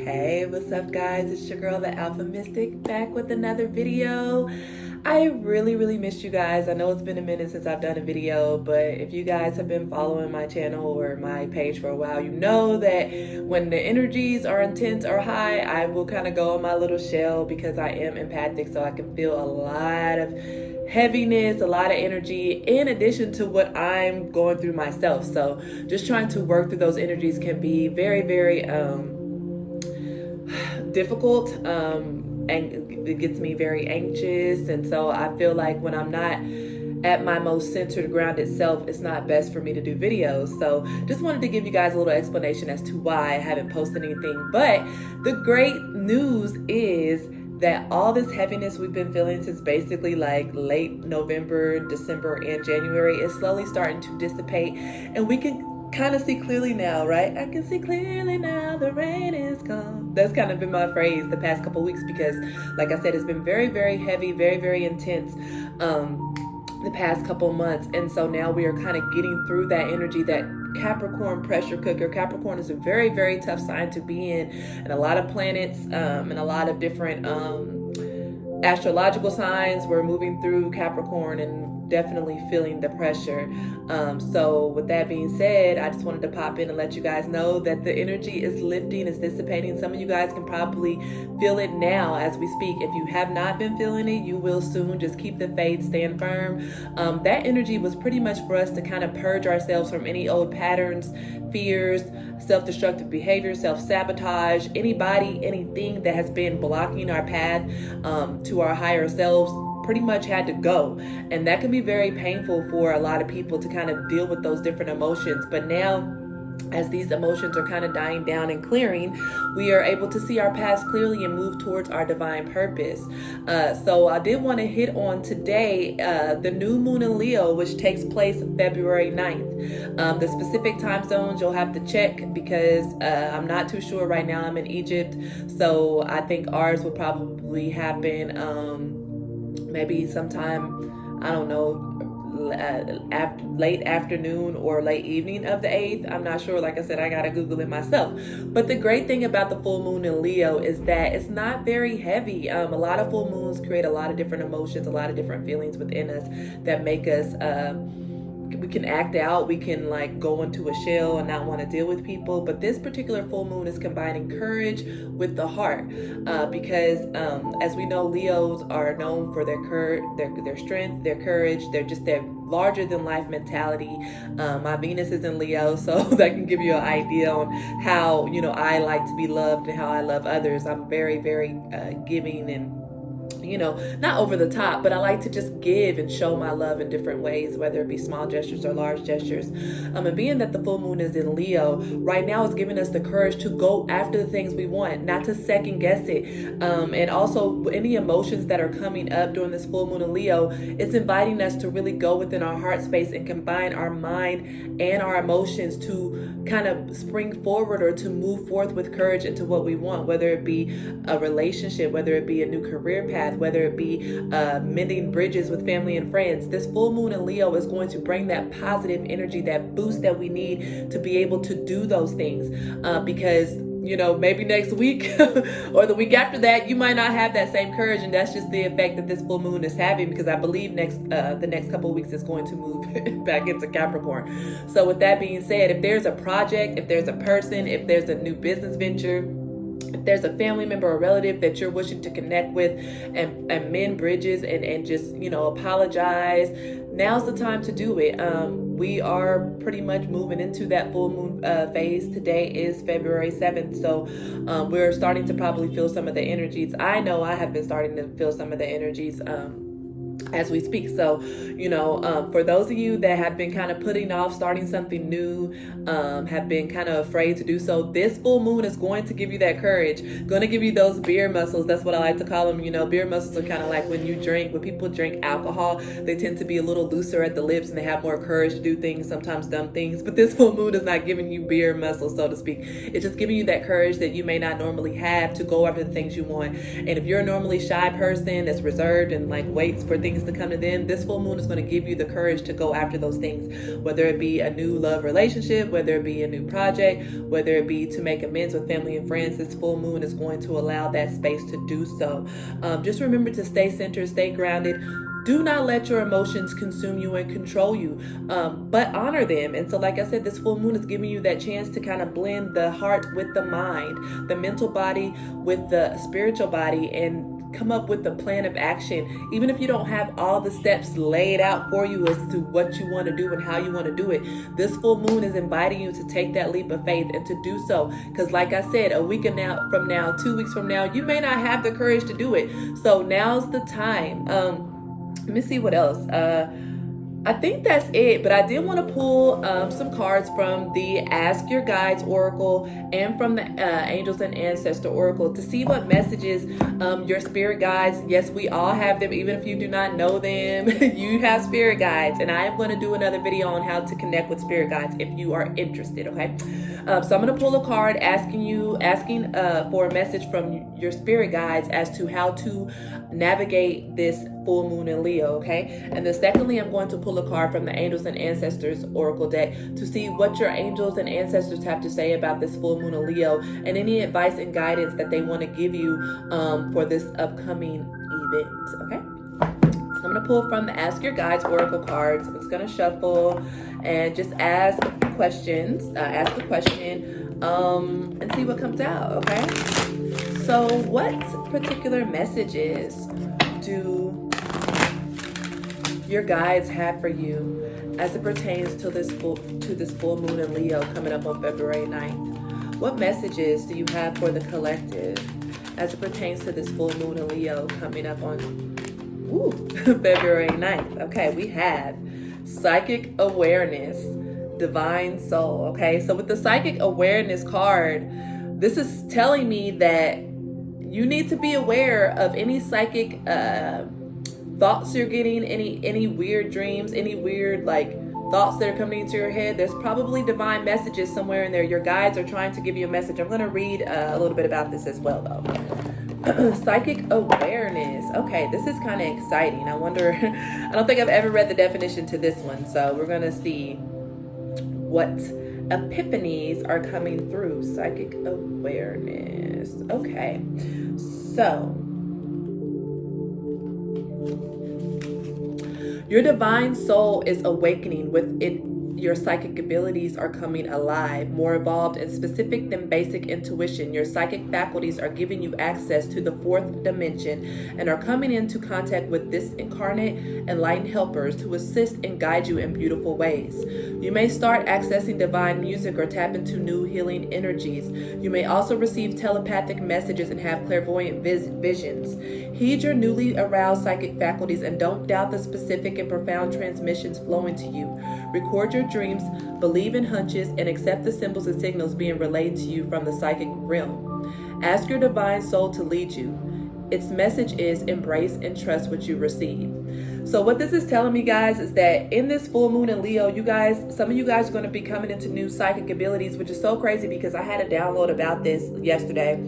Hey, what's up guys? It's your girl, the Alpha Mystic, back with another video. I really missed you guys. I know it's been a minute since I've done a video, but if you guys have been following my channel or my page for a while, you know that when the energies are intense or high, I will kind of go in my little shell because I am empathic, so I can feel a lot of heaviness, a lot of energy, in addition to what I'm going through myself. So just trying to work through those energies can be very difficult, and it gets me very anxious. And so I feel like when I'm not at my most centered, grounded self, it's not best for me to do videos. So just wanted to give you guys a little explanation as to why I haven't posted anything. But the great news is that all this heaviness we've been feeling since basically like late November, December, and January is slowly starting to dissipate, and we can kind of see clearly now, right? I can see clearly now, the rain is gone. That's kind of been my phrase the past couple weeks because, like I said, it's been very heavy, very intense the past couple months. And so now we are kind of getting through that energy, that Capricorn pressure cooker. Capricorn is a very tough sign to be in, and a lot of planets and a lot of different astrological signs were moving through Capricorn and definitely feeling the pressure. So with that being said, I just wanted to pop in and let you guys know that the energy is lifting, it's dissipating. Some of you guys can probably feel it now as we speak. If you have not been feeling it, you will soon. Just keep the faith, stand firm. That energy was pretty much for us to kind of purge ourselves from any old patterns, fears, self-destructive behavior, self-sabotage, anything that has been blocking our path to our higher selves pretty much had to go. And that can be very painful for a lot of people to kind of deal with those different emotions. But now, as these emotions are kind of dying down and clearing, we are able to see our past clearly and move towards our divine purpose. So I did want to hit on today the new moon in Leo, which takes place February 9th. The specific time zones you'll have to check because I'm not too sure right now. I'm in Egypt, so I think ours will probably happen maybe sometime, I don't know, late afternoon or late evening of the 8th. I'm not sure. Like I said, I gotta Google it myself. But the great thing about the full moon in Leo is that it's not very heavy. A lot of full moons create a lot of different emotions, a lot of different feelings within us that make us we can act out, we can like go into a shell and not want to deal with people. But this particular full moon is combining courage with the heart, because as we know, Leos are known for their their strength, their courage, their larger than life mentality. My Venus is in Leo, so that can give you an idea on how, you know, I like to be loved and how I love others. I'm very giving and, you know, not over the top, but I like to just give and show my love in different ways, whether it be small gestures or large gestures. And being that the full moon is in Leo right now, is giving us the courage to go after the things we want, not to second guess it. And also any emotions that are coming up during this full moon in Leo, it's inviting us to really go within our heart space and combine our mind and our emotions to kind of spring forward or to move forth with courage into what we want, whether it be a relationship, whether it be a new career path, whether it be mending bridges with family and friends. This full moon in Leo is going to bring that positive energy, that boost that we need to be able to do those things, because, you know, maybe next week or the week after that, you might not have that same courage. And that's just the effect that this full moon is having, because I believe the next couple of weeks is going to move back into Capricorn. So with that being said, if there's a project, if there's a person, if there's a new business venture, if there's a family member or relative that you're wishing to connect with and mend bridges and just, you know, apologize, now's the time to do it. We are pretty much moving into that full moon phase. Today is February 7th. So we're starting to probably feel some of the energies. I know I have been starting to feel some of the energies as we speak. So, you know, for those of you that have been kind of putting off starting something new, have been kind of afraid to do so, this full moon is going to give you that courage, going to give you those beer muscles. That's what I like to call them. You know, beer muscles are kind of like when people drink alcohol, they tend to be a little looser at the lips and they have more courage to do things, sometimes dumb things. But this full moon is not giving you beer muscles, so to speak. It's just giving you that courage that you may not normally have to go after the things you want. And if you're a normally shy person that's reserved and like waits for things things to come to them, this full moon is going to give you the courage to go after those things, whether it be a new love relationship, whether it be a new project, whether it be to make amends with family and friends. This full moon is going to allow that space to do so. Just remember to stay centered, stay grounded. Do not let your emotions consume you and control you, but honor them. And so, like I said, this full moon is giving you that chance to kind of blend the heart with the mind, the mental body with the spiritual body, and come up with a plan of action. Even if you don't have all the steps laid out for you as to what you want to do and how you want to do it, this full moon is inviting you to take that leap of faith and to do so. Because like I said, a week from now, 2 weeks from now, you may not have the courage to do it. So now's the time. Let me see what else. I think that's it, but I did want to pull some cards from the Ask Your Guides Oracle and from the Angels and Ancestor Oracle to see what messages your spirit guides, yes, we all have them, even if you do not know them, you have spirit guides, and I am going to do another video on how to connect with spirit guides if you are interested, okay? So I'm going to pull a card asking for a message from your spirit guides as to how to navigate this full moon in Leo, okay? And then secondly, I'm going to pull a card from the Angels and Ancestors Oracle deck to see what your angels and ancestors have to say about this full moon in Leo and any advice and guidance that they want to give you for this upcoming event, okay? So I'm going to pull from the Ask Your Guides Oracle cards. I'm just going to shuffle and just ask questions, ask a question, and see what comes out, okay? So what particular messages do your guides have for you as it pertains to this full moon in Leo coming up on February 9th? What messages do you have for the collective as it pertains to this full moon in Leo coming up on February 9th? Okay, we have psychic awareness, divine soul. Okay, so with the psychic awareness card, this is telling me that you need to be aware of any psychic thoughts you're getting, any weird dreams, any weird thoughts that are coming into your head. There's probably divine messages somewhere in there. Your guides are trying to give you a message. I'm going to read a little bit about this as well, though. Psychic awareness. Okay, this is kind of exciting. I wonder, I don't think I've ever read the definition to this one, so we're going to see what epiphanies are coming through. Psychic awareness. Okay, so your divine soul is awakening with it. Your psychic abilities are coming alive, more evolved and specific than basic intuition. Your psychic faculties are giving you access to the fourth dimension and are coming into contact with disincarnate enlightened helpers to assist and guide you in beautiful ways. You may start accessing divine music or tap into new healing energies. You may also receive telepathic messages and have clairvoyant visions. Heed your newly aroused psychic faculties and don't doubt the specific and profound transmissions flowing to you. Record your dreams, believe in hunches, and accept the symbols and signals being relayed to you from the psychic realm. Ask your divine soul to lead you. Its message is embrace and trust what you receive. So what this is telling me, guys, is that in this full moon in Leo, some of you guys are going to be coming into new psychic abilities, which is so crazy because I had a download about this yesterday.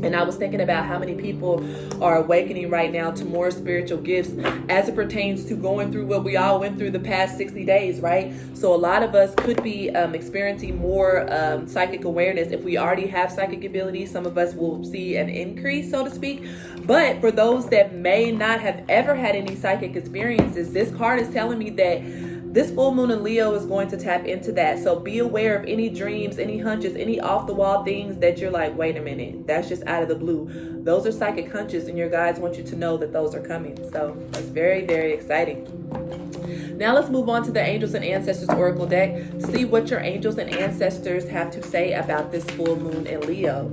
And I was thinking about how many people are awakening right now to more spiritual gifts as it pertains to going through what we all went through the past 60 days, right? So a lot of us could be experiencing more psychic awareness. If we already have psychic abilities, some of us will see an increase, so to speak. But for those that may not have ever had any psychic experiences, this card is telling me that this full moon in Leo is going to tap into that. So be aware of any dreams, any hunches, any off-the-wall things that you're like, wait a minute, that's just out of the blue. Those are psychic hunches, and your guides want you to know that those are coming. So that's very, very exciting. Now let's move on to the Angels and Ancestors Oracle deck to see what your angels and ancestors have to say about this full moon in Leo.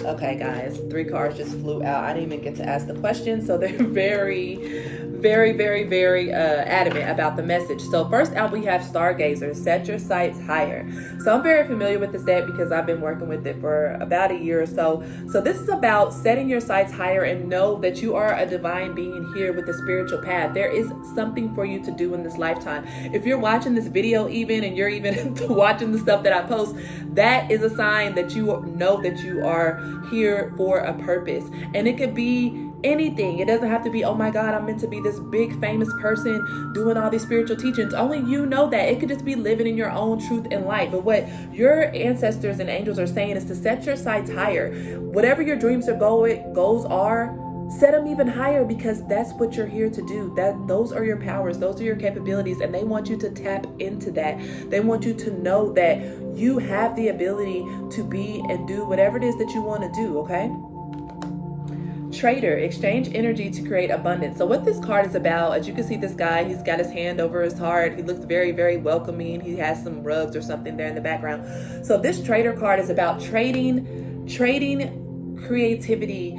Okay, guys, 3 cards just flew out. I didn't even get to ask the question, so they're very adamant about the message. So first out, we have Stargazer, set your sights higher. So I'm very familiar with this deck because I've been working with it for about a year or so. So this is about setting your sights higher and know that you are a divine being here with a spiritual path. There is something for you to do in this lifetime. If you're watching this video even, and you're even watching the stuff that I post, that is a sign that you know that you are here for a purpose. And it could be Anything. It doesn't have to be, oh my God, I'm meant to be this big famous person doing all these spiritual teachings. Only you know that. It could just be living in your own truth and light. But what your ancestors and angels are saying is to set your sights higher. Whatever your dreams or goals are, set them even higher, because that's what you're here to do. Those are your powers, those are your capabilities, and they want you to tap into that. They want you to know that you have the ability to be and do whatever it is that you want to do, okay? Trader, exchange energy to create abundance. So what this card is about, as you can see, this guy, he's got his hand over his heart. He looks very, very welcoming. He has some rugs or something there in the background. So this trader card is about trading creativity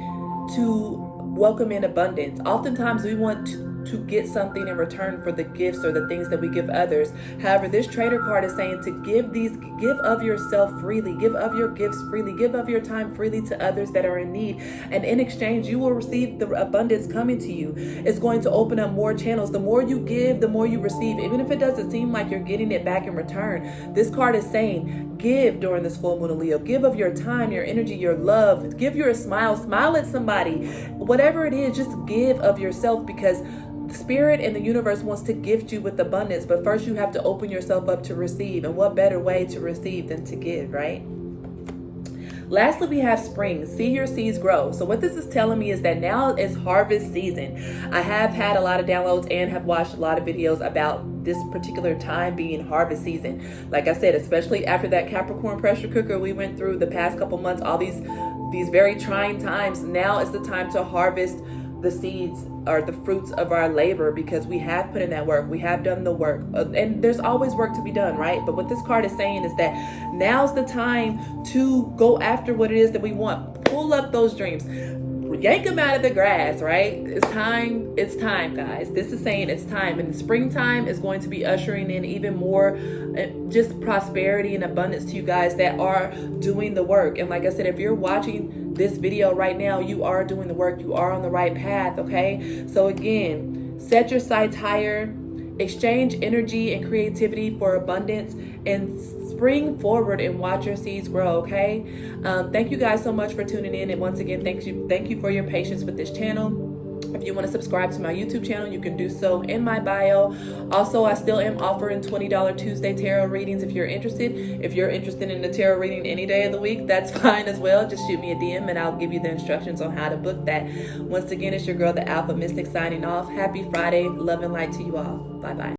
to welcome in abundance. Oftentimes we want to get something in return for the gifts or the things that we give others. However, this trader card is saying to give of yourself freely, give of your gifts freely, give of your time freely to others that are in need. And in exchange, you will receive the abundance coming to you. It's going to open up more channels. The more you give, the more you receive. Even if it doesn't seem like you're getting it back in return, this card is saying, give during this full moon of Leo. Give of your time, your energy, your love. Give your smile. Smile at somebody. Whatever it is, just give of yourself, because Spirit and the universe wants to gift you with abundance, but first you have to open yourself up to receive. And what better way to receive than to give, right? Lastly, we have spring. See your seeds grow. So what this is telling me is that now is harvest season. I have had a lot of downloads and have watched a lot of videos about this particular time being harvest season. Like I said, especially after that Capricorn pressure cooker we went through the past couple months, all these very trying times, now is the time to harvest the seeds or the fruits of our labor, because we have put in that work, we have done the work, and there's always work to be done, right? But what this card is saying is that now's the time to go after what it is that we want. Pull up those dreams, yank them out of the grass, right? It's time, guys. This is saying it's time, and springtime is going to be ushering in even more just prosperity and abundance to you guys that are doing the work. And like I said, if you're watching this video right now, you are doing the work, you are on the right path, okay? So again, set your sights higher, exchange energy and creativity for abundance, and spring forward and watch your seeds grow, okay? Thank you guys so much for tuning in, and once again, thank you for your patience with this channel. If you want to subscribe to my YouTube channel, you can do so in my bio. Also, I still am offering $20 Tuesday tarot readings if you're interested. If you're interested in the tarot reading any day of the week, that's fine as well. Just shoot me a DM and I'll give you the instructions on how to book that. Once again, it's your girl, the Alpha Mystic, signing off. Happy Friday. Love and light to you all. Bye-bye.